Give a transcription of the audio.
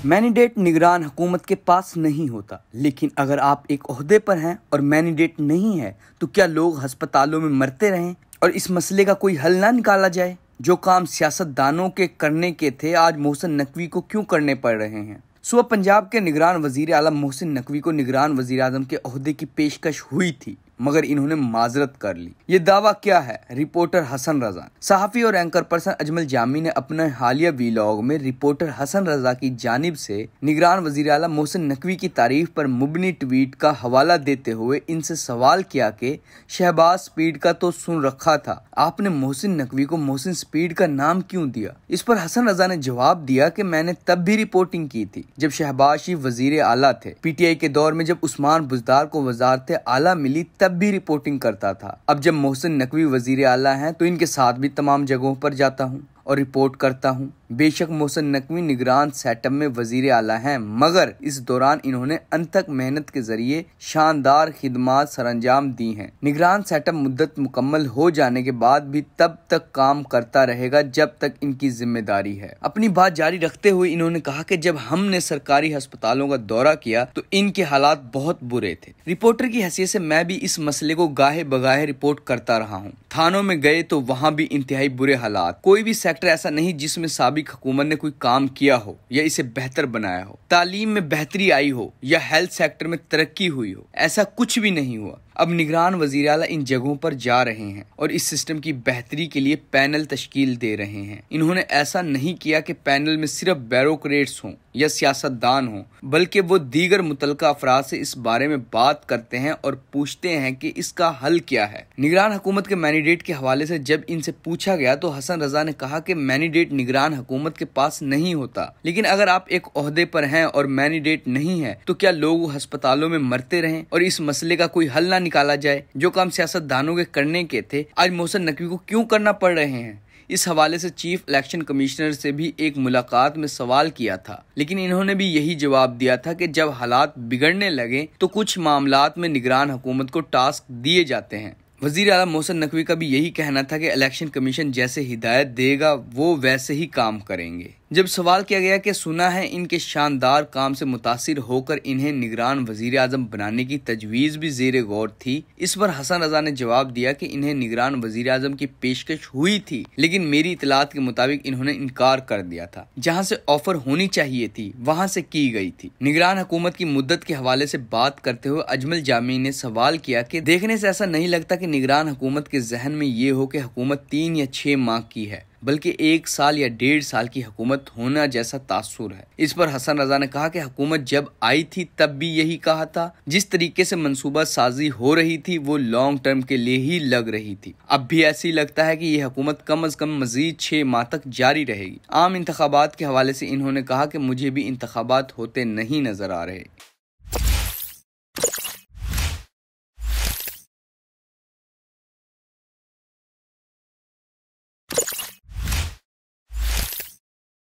मैनिडेट निगरान हुकूमत के पास नहीं होता, लेकिन अगर आप एक ओहदे पर हैं और मैनिडेट नहीं है तो क्या लोग अस्पतालों में मरते रहें और इस मसले का कोई हल ना निकाला जाए? जो काम सियासतदानों के करने के थे आज मोहसिन नकवी को क्यों करने पड़ रहे हैं? सुबह पंजाब के निगरान वजीर आला मोहसिन नकवी को निगरान वजीर आजम के ओहदे की पेशकश हुई थी, मगर इन्होंने माजरत कर ली। ये दावा क्या है? रिपोर्टर हसन रजा, सहाफ़ी और एंकर पर्सन अजमल जामी ने अपने हालिया वीलॉग में रिपोर्टर हसन रजा की जानिब से निगरान वजीर आला मोहसिन नकवी की तारीफ पर मुबनी ट्वीट का हवाला देते हुए इनसे सवाल किया कि शहबाज स्पीड का तो सुन रखा था, आपने मोहसिन नकवी को मोहसिन स्पीड का नाम क्यों दिया? इस पर हसन रजा ने जवाब दिया कि मैंने तब भी रिपोर्टिंग की थी जब शहबाज शरीफ वजीर आला थे। पीटीआई के दौर में जब उस्मान बुज़दार को वजारत आला मिली तब भी रिपोर्टिंग करता था। अब जब मोहसिन नकवी वजीर आला हैं तो इनके साथ भी तमाम जगहों पर जाता हूँ और रिपोर्ट करता हूँ। बेशक मोहसिन नकवी निगरान सेटअप में वजीर आला हैं, मगर इस दौरान इन्होंने अनथक मेहनत के जरिए शानदार खिदमात सरअंजाम दी हैं। निगरान सेटअप मुद्दत मुकम्मल हो जाने के बाद भी तब तक काम करता रहेगा जब तक इनकी जिम्मेदारी है। अपनी बात जारी रखते हुए इन्होंने कहा कि जब हमने सरकारी अस्पतालों का दौरा किया तो इनके हालात बहुत बुरे थे। रिपोर्टर की हैसियत से मैं भी इस मसले को गाहे बगाहे रिपोर्ट करता रहा हूँ। थानों में गए तो वहाँ भी इंतहाई बुरे हालात। कोई भी सेक्टर ऐसा नहीं जिसमें साबिक हुकूमत ने कोई काम किया हो या इसे बेहतर बनाया हो। तालीम में बेहतरी आई हो या हेल्थ सेक्टर में तरक्की हुई हो, ऐसा कुछ भी नहीं हुआ। अब निगरान वजीर आला इन जगहों पर जा रहे हैं और इस सिस्टम की बेहतरी के लिए पैनल तश्कील दे रहे हैं। इन्होंने ऐसा नहीं किया कि पैनल में सिर्फ ब्यूरोक्रेट्स हों या सियासतदान हों, बल्कि वो दीगर मुतल्लिका अफराद से इस बारे में बात करते हैं और पूछते हैं कि इसका हल क्या है। निगरान हुकूमत के मैनिडेट के हवाले से जब इनसे पूछा गया तो हसन रजा ने कहा कि मैनिडेट निगरान हुकूमत के पास नहीं होता, लेकिन अगर आप एक ओहदे पर हैं और मैनिडेट नहीं है तो क्या लोग अस्पतालों में मरते रहें और इस मसले का कोई हल ना निकाला जाए? जो काम सियासतदानों के करने के थे आज मोहसिन नकवी को क्यों करना पड़ रहे हैं? इस हवाले से चीफ इलेक्शन कमिश्नर से भी एक मुलाकात में सवाल किया था, लेकिन इन्होंने भी यही जवाब दिया था कि जब हालात बिगड़ने लगे तो कुछ मामलात में निगरान हुकूमत को टास्क दिए जाते हैं। वजीर आला मोहसिन नकवी का भी यही कहना था कि इलेक्शन कमीशन जैसे हिदायत देगा वो वैसे ही काम करेंगे। जब सवाल किया गया कि सुना है इनके शानदार काम से मुतासिर होकर इन्हें निगरान वजीर आजम बनाने की तजवीज़ भी ज़ेरे गौर थी, इस पर हसन रजा ने जवाब दिया कि इन्हें निगरान वजीर आजम की पेशकश हुई थी, लेकिन मेरी इतलात के मुताबिक इन्होंने इनकार कर दिया था। जहाँ से ऑफर होनी चाहिए थी वहाँ से की गई थी। निगरान हुकूमत की मुद्दत के हवाले से बात करते हुए अजमल जामी ने सवाल किया कि देखने से ऐसा नहीं लगता कि निगरान हुकूमत के जहन में ये हो कि हुकूमत 3 या 6 माह की है, बल्कि 1 साल या 1.5 साल की हुकूमत होना जैसा तासुर है। इस पर हसन रजा ने कहा कि हुकूमत जब आई थी तब भी यही कहा था। जिस तरीके से मंसूबा साजी हो रही थी वो लॉन्ग टर्म के लिए ही लग रही थी। अब भी ऐसी लगता है कि यह हुकूमत कम अज कम मजीद 6 माह तक जारी रहेगी। आम इंतखाबात के हवाले से इन्होंने कहा कि मुझे भी इंतखाबात होते नहीं नजर आ रहे।